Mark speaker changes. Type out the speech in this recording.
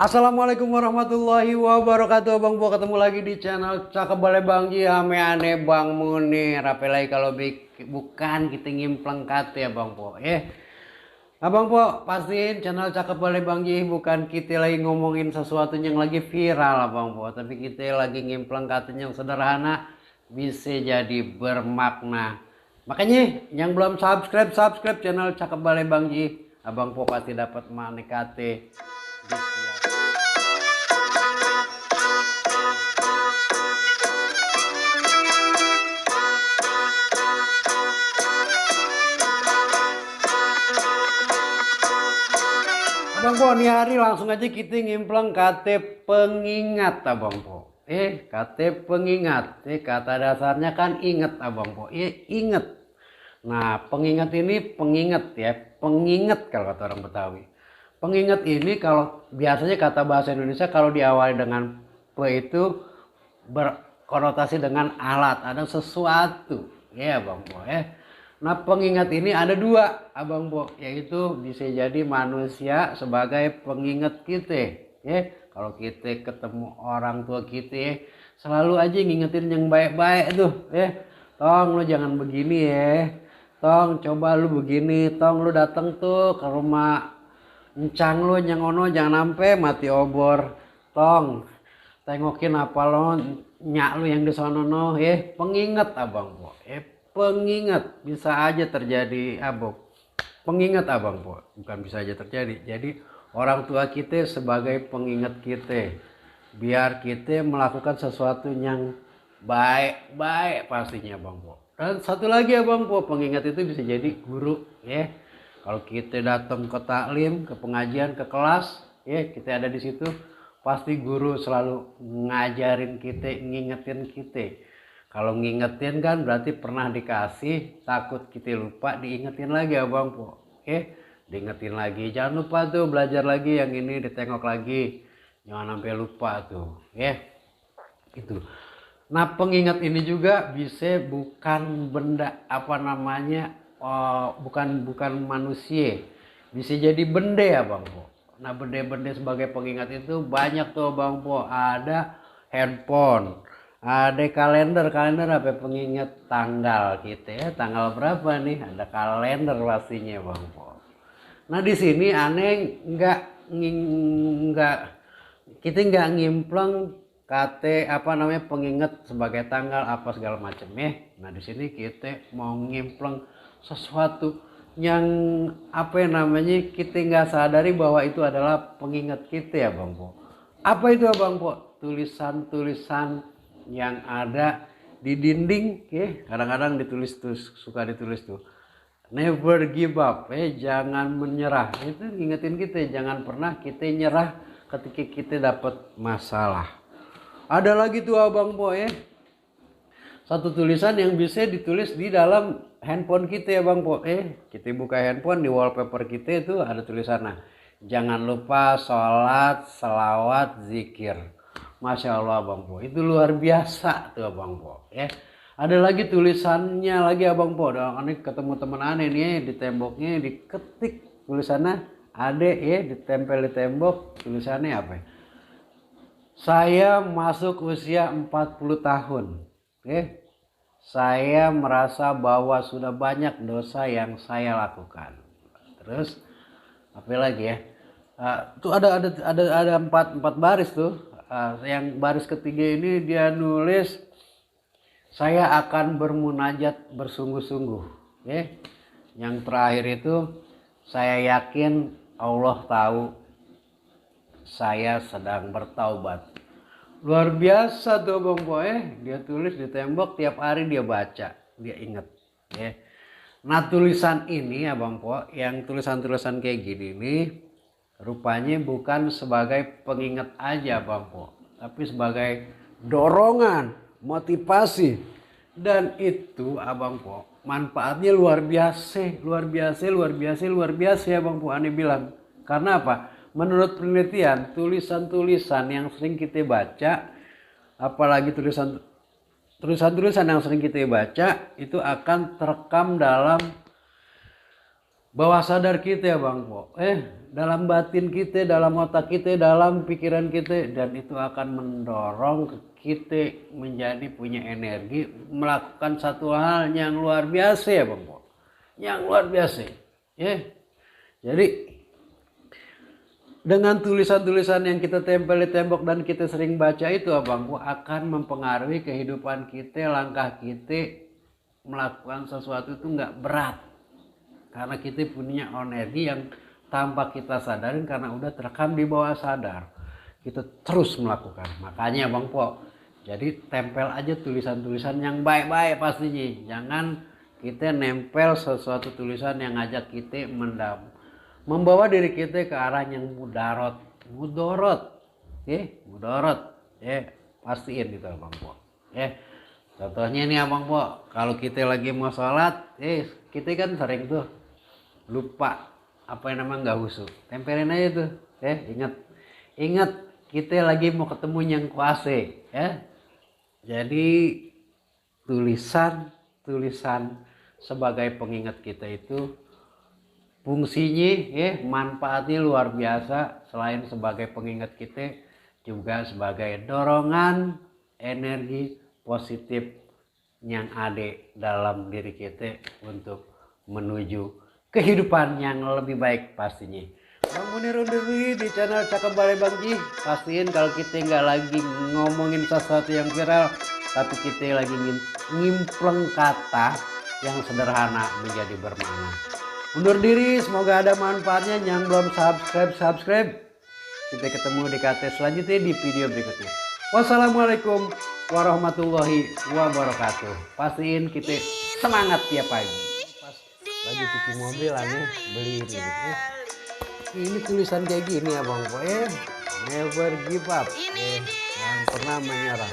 Speaker 1: Assalamualaikum warahmatullahi wabarakatuh. Bang Po ketemu lagi di channel Cakep Balai Bang Ji ame ane Bang Munir. Apa lagi kalau bukan kita ngimpleng kate ya Bang Po. Abang Po pastiin channel Cakep Balai Bang Ji bukan kita lagi ngomongin sesuatu yang lagi viral Abang Po, tapi kita lagi ngimpleng kate yang sederhana bisa jadi bermakna. Makanya yang belum subscribe channel Cakep Balai Bang Ji. Abang Po pasti dapat manikate. Abang Po, nih hari langsung aja kita ngimpleng kata pengingat Abang Po. Kata pengingat. Kata dasarnya kan inget Abang Po. Inget. Nah, pengingat ini pengingat ya. Pengingat kalau kata orang Betawi. Pengingat ini kalau biasanya kata bahasa Indonesia kalau diawali dengan pe itu berkonotasi dengan alat. Ada sesuatu. Ya Abang Po ya. Nah pengingat ini ada dua Abang Bo, yaitu bisa jadi manusia sebagai pengingat kita. Kalau kita ketemu orang tua kita, selalu aja ngingetin yang baik-baik tuh. Tong lu jangan begini ya. Tong coba lu begini. Tong lu datang tuh ke rumah encang lu yang ono jangan sampai mati obor. Tong tengokin apa lo nyak lu yang di sono no. Pengingat Abang Bo. Pengingat bisa aja terjadi pengingat Abang Po, bukan bisa aja terjadi. Jadi orang tua kita sebagai pengingat kita biar kita melakukan sesuatu yang baik-baik pastinya Bang Po. Dan satu lagi ya Bang Po, pengingat itu bisa jadi guru ya. Kalau kita datang ke taklim, ke pengajian, ke kelas kita ada di situ, pasti guru selalu ngajarin kita, ngingetin kita. Kalau ngingetin kan berarti pernah dikasih, takut kita lupa, diingetin lagi Abang Po. Diingetin lagi, jangan lupa tuh belajar lagi yang ini, ditengok lagi. Jangan sampai lupa tuh. Itu. Nah pengingat ini juga bisa bukan benda bukan manusia. Bisa jadi benda ya Bang Po. Nah benda-benda sebagai pengingat itu banyak tuh Bang Po. Ada handphone. Ada kalender apa pengingat tanggal kita ya, tanggal berapa nih? Ada kalender pastinya Bang Po. Nah di sini aneh kita nggak ngimpleng kate pengingat sebagai tanggal apa segala macam ya. Nah di sini kita mau ngimpleng sesuatu yang kita nggak sadari bahwa itu adalah pengingat kita ya Bang Po. Apa itu Bang Po? Tulisan-tulisan yang ada di dinding kadang-kadang suka ditulis tuh never give up jangan menyerah. Itu ngingetin kita jangan pernah kita nyerah ketika kita dapat masalah. Ada lagi tuh Abang Po satu tulisan yang bisa ditulis di dalam handphone kita ya Bang Po. Kita buka handphone, di wallpaper kita itu ada tulisannya jangan lupa sholat, selawat, zikir. Masya Allah Abang Po, itu luar biasa tuh Abang Po Ada lagi tulisannya lagi Abang Po. Aneh ketemu teman aneh nih di temboknya diketik tulisannya ade ditempel di tembok tulisannya apa Saya masuk usia 40 tahun saya merasa bahwa sudah banyak dosa yang saya lakukan. Terus apa lagi ya? Tuh ada empat baris tuh. Yang baris ketiga ini dia nulis saya akan bermunajat bersungguh-sungguh yang terakhir itu saya yakin Allah tahu saya sedang bertaubat. Luar biasa tuh Bang Po dia tulis di tembok, tiap hari dia baca, dia ingat Nah tulisan ini ya Bang Po, yang tulisan-tulisan kayak gini nih rupanya bukan sebagai pengingat aja Bang Po, tapi sebagai dorongan, motivasi. Dan itu Abang Po manfaatnya luar biasa ya Bang Po aneh bilang. Karena apa? Menurut penelitian tulisan-tulisan yang sering kita baca, apalagi tulisan-tulisan yang sering kita baca itu akan terekam dalam bawah sadar kita ya Bang Po, dalam batin kita, dalam otak kita, dalam pikiran kita, dan itu akan mendorong kita menjadi punya energi melakukan satu hal yang luar biasa ya Bang Po, yang luar biasa ya. Jadi dengan tulisan-tulisan yang kita tempel di tembok dan kita sering baca itu Abang Po akan mempengaruhi kehidupan kita, langkah kita melakukan sesuatu itu nggak berat. Karena kita punya energi yang tanpa kita sadarin karena udah terekam di bawah sadar. Kita terus melakukan. Makanya Bang Po, jadi tempel aja tulisan-tulisan yang baik-baik pastinya. Jangan kita nempel sesuatu tulisan yang ngajak kita membawa diri kita ke arah yang mudorot. Pastiin gitu Bang Po. Contohnya ini Abang Po, kalau kita lagi mau sholat, kita kan sering tuh lupa apa yang namanya nggak husu, tempelin aja tuh, ingat kita lagi mau ketemu yang kuase ya. Jadi tulisan sebagai pengingat kita itu fungsinya manfaatnya luar biasa. Selain sebagai pengingat kita juga sebagai dorongan energi positif yang ada dalam diri kita untuk menuju kehidupan yang lebih baik pastinya. Bang Munir undur diri di channel Cakep Balai Bang Ji. Pastiin kalau kita nggak lagi ngomongin sesuatu yang viral, tapi kita lagi ngimpleng kata yang sederhana menjadi bermakna. Undur diri, semoga ada manfaatnya. Yang belum subscribe. Kita ketemu di KT selanjutnya di video berikutnya. Wassalamualaikum warahmatullahi wabarakatuh. Pastiin kita semangat tiap pagi. Lagi cuci mobil aneh beli ini tulisan kayak gini Abang Po, never give up, jangan pernah menyerah.